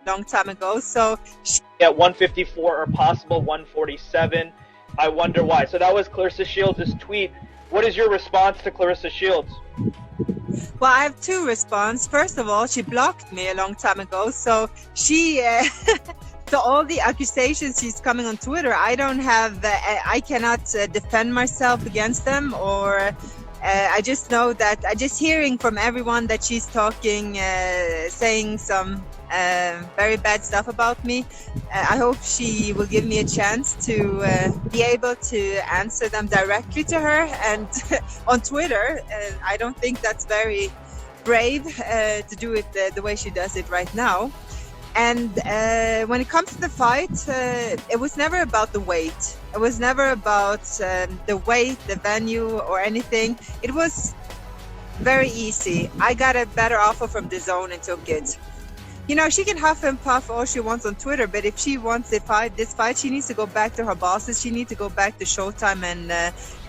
long time ago. So at 154 or possible 147. I wonder why. So that was Claressa Shields' tweet. What is your response to Claressa Shields? Well, I have two responses. First of all, she blocked me a long time ago. So she, so all the accusations she's coming on Twitter, I don't have, I cannot defend myself against them, or I just know that I just hearing from everyone that she's talking, saying some very bad stuff about me. I hope she will give me a chance to be able to answer them directly to her and on Twitter. I don't think that's very brave to do it the way she does it right now. And when it comes to the fight, it was never about the weight. It was never about the weight, the venue, or anything. It was very easy. I got a better offer from DAZN and took it. You know, she can huff and puff all she wants on Twitter, but if she wants this fight, she needs to go back to her bosses. She needs to go back to Showtime,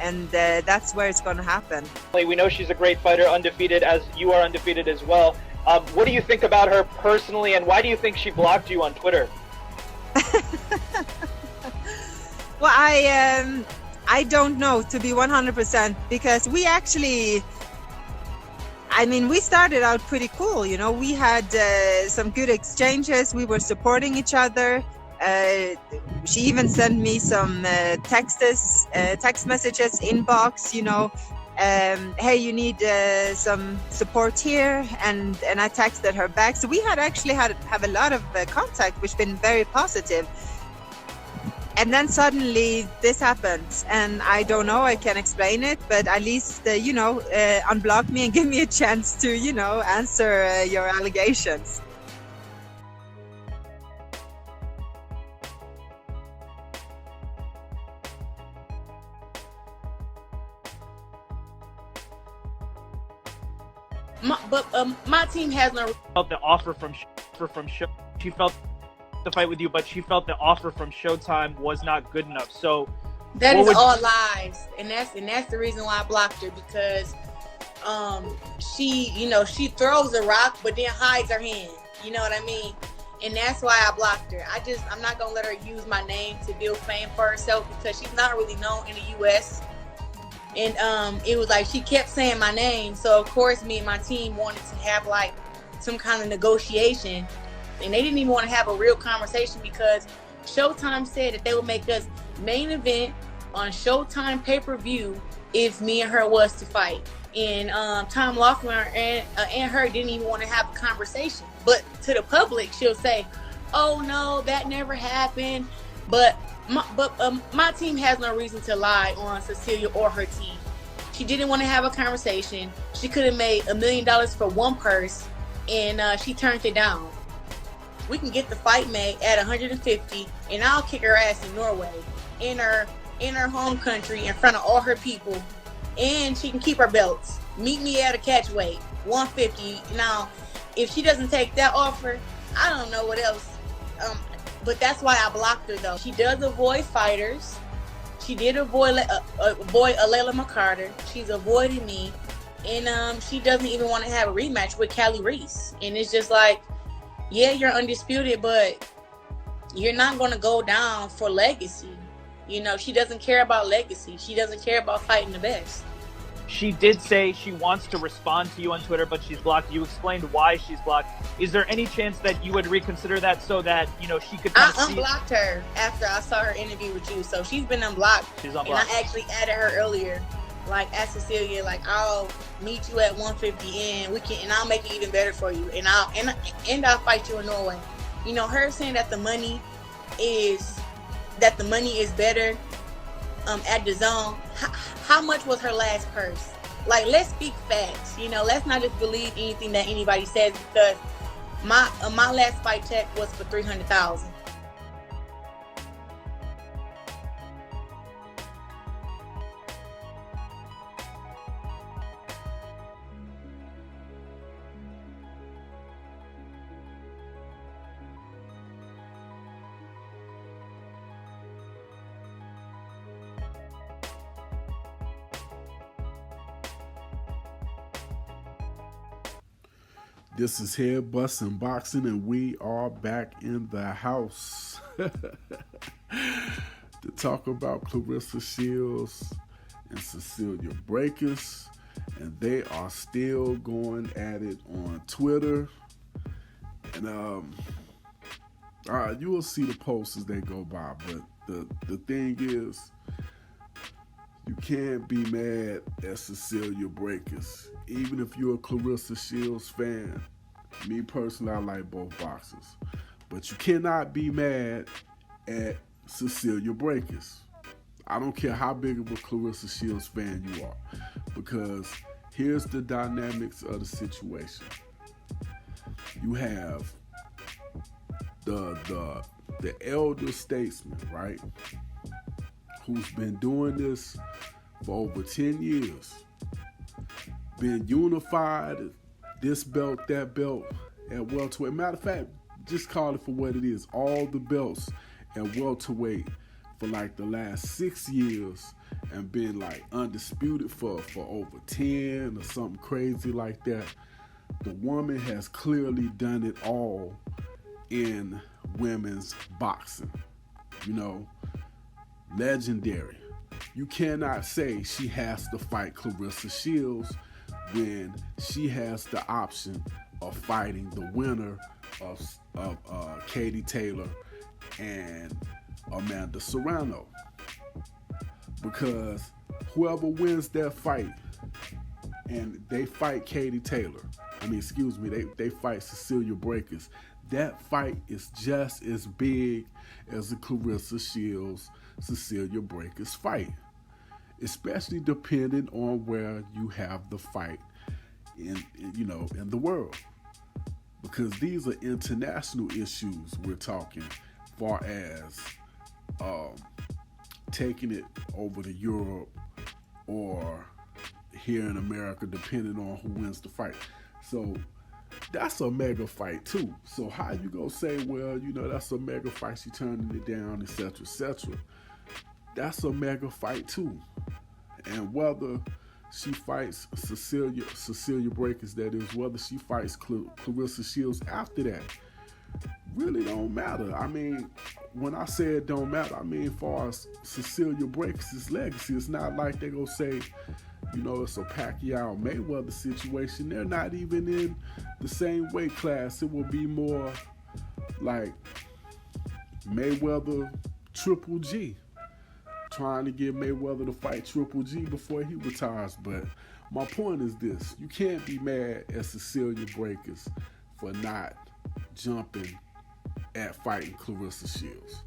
and that's where it's going to happen. We know she's a great fighter, undefeated, as you are undefeated as well. What do you think about her personally, and why do you think she blocked you on Twitter? Well, I don't know, to be 100%, because we actually, I mean, we started out pretty cool, you know. We had some good exchanges. We were supporting each other. She even sent me some text messages, inbox, you know. Hey, you need some support here, and I texted her back. So we had actually have a lot of contact, which has been very positive. And then suddenly this happens, and I don't know, I can't explain it, but at least, you know, unblock me and give me a chance to, you know, answer your allegations. My team has no. Felt the offer from Show. She felt the fight with you, but she felt the offer from Showtime was not good enough. So that is all lies, and that's the reason why I blocked her, because she throws a rock but then hides her hand. You know what I mean? And that's why I blocked her. I'm not gonna let her use my name to build fame for herself, because she's not really known in the US. And it was like she kept saying my name, so of course me and my team wanted to have like some kind of negotiation, and they didn't even want to have a real conversation, because Showtime said that they would make us main event on Showtime pay-per-view if me and her was to fight. And Tom Laughlin and her didn't even want to have a conversation. But to the public, she'll say, "Oh no, that never happened." But my team has no reason to lie on Cecilia or her team. She didn't want to have a conversation. She could have made $1 million for one purse, and she turned it down. We can get the fight made at 150, and I'll kick her ass in Norway, in her home country, in front of all her people, and she can keep her belts. Meet me at a catch weight, 150. Now, if she doesn't take that offer, I don't know what else. But that's why I blocked her, though. She does avoid fighters. She did avoid Laila McCarter. She's avoiding me. And she doesn't even want to have a rematch with Callie Reese. And it's just like, yeah, you're undisputed, but you're not going to go down for legacy. You know, she doesn't care about legacy. She doesn't care about fighting the best. She did say she wants to respond to you on Twitter, but she's blocked. You explained why she's blocked. Is there any chance that you would reconsider that so that, you know, she could I unblocked her after I saw her interview with you. So she's been unblocked. She's unblocked. And I actually added her earlier, like, at Cecilia, like, I'll meet you at 150 and I'll make it even better for you. And I'll fight you in Norway. You know, her saying that the money is better at DAZN. How much was her last purse? Like, let's speak facts. You know, let's not just believe anything that anybody says, because my last fight check was for $300,000. This is Head Bustin' Boxing, and we are back in the house to talk about Claressa Shields and Cecilia Braekhus, and they are still going at it on Twitter. And you will see the posts as they go by, but the thing is, you can't be mad at Cecilia Braekhus. Even if you're a Claressa Shields fan, me personally, I like both boxers. But you cannot be mad at Cecilia Braekhus. I don't care how big of a Claressa Shields fan you are, because here's the dynamics of the situation. You have the elder statesman, right, who's been doing this for over 10 years, been unified, this belt, that belt, at welterweight. Matter of fact, just call it for what it is. All the belts at welterweight for like the last 6 years, and been like undisputed for over 10 or something crazy like that. The woman has clearly done it all in women's boxing. You know, legendary. You cannot say she has to fight Claressa Shields when she has the option of fighting the winner of Katie Taylor and Amanda Serrano. Because whoever wins that fight, and they fight Katie Taylor, they fight Cecilia Braekhus, that fight is just as big as the Claressa Shields Cecilia Braekhus fight, especially depending on where you have the fight in the world, because these are international issues we're talking, far as taking it over to Europe or here in America, depending on who wins the fight. So that's a mega fight too. So how you gonna say, well, that's a mega fight, she turning it down, etc., etc. That's a mega fight too. And whether she fights Cecilia Braekhus, that is, whether she fights Claressa Shields after that, really don't matter. I mean, when I say it don't matter, I mean as far as Cecilia Braekhus' legacy, it's not like they gonna say, it's a Pacquiao-Mayweather situation. They're not even in the same weight class. It will be more like Mayweather Triple G, trying to get Mayweather to fight Triple G before he retires. But my point is this: you can't be mad at Cecilia Braekhus for not jumping at fighting Claressa Shields.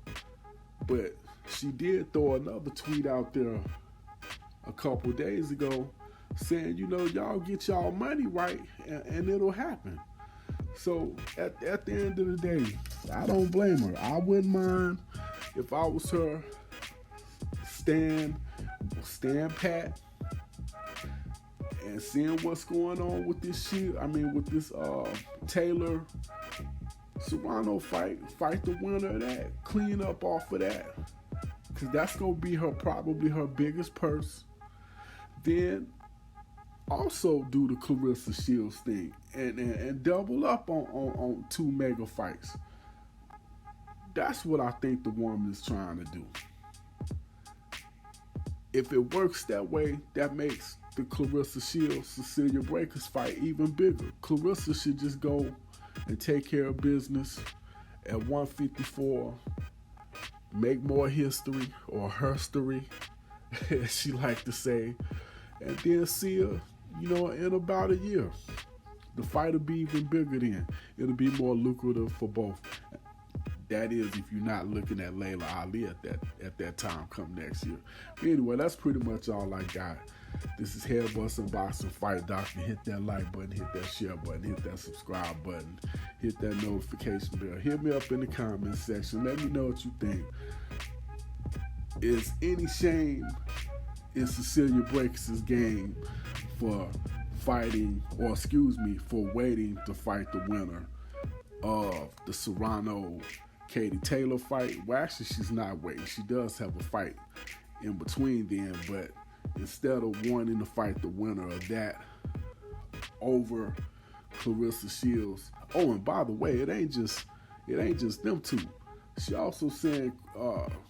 But she did throw another tweet out there a couple days ago saying, y'all get y'all money right and it'll happen. So at the end of the day, I don't blame her. I wouldn't mind if I was her. Stand pat and seeing what's going on with this with this Taylor Serrano fight the winner of that, clean up off of that, because that's gonna be probably her biggest purse. Then also do the Claressa Shields thing and double up on 2 mega fights. That's what I think the woman is trying to do. If it works that way, that makes the Claressa Shields Cecilia Braekhus fight even bigger. Claressa should just go and take care of business at 154, make more history, or herstory, as she like to say, and then see her, in about a year. The fight will be even bigger then. It'll be more lucrative for both. That is, if you're not looking at Laila Ali at that time come next year. But anyway, that's pretty much all I got. This is Head Bustin' Boxing Fight Doctor. Hit that like button, hit that share button, hit that subscribe button, hit that notification bell. Hit me up in the comment section. Let me know what you think. Is any shame in Cecilia Braekhus' game for waiting to fight the winner of the Serrano Katie Taylor fight? Well, actually, she's not waiting. She does have a fight in between then, but instead of wanting to fight the winner of that over Claressa Shields. Oh, and by the way, it ain't just them two. She also saying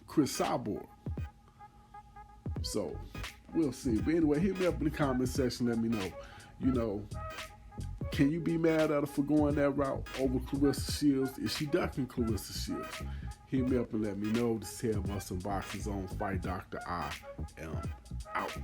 Cris Cyborg. So we'll see. But anyway, hit me up in the comment section. Let me know. You know, can you be mad at her for going that route over Claressa Shields? Is she ducking Claressa Shields? Hit me up and let me know. This is Ted Bustin' Boxes on Fight Doctor. I am out.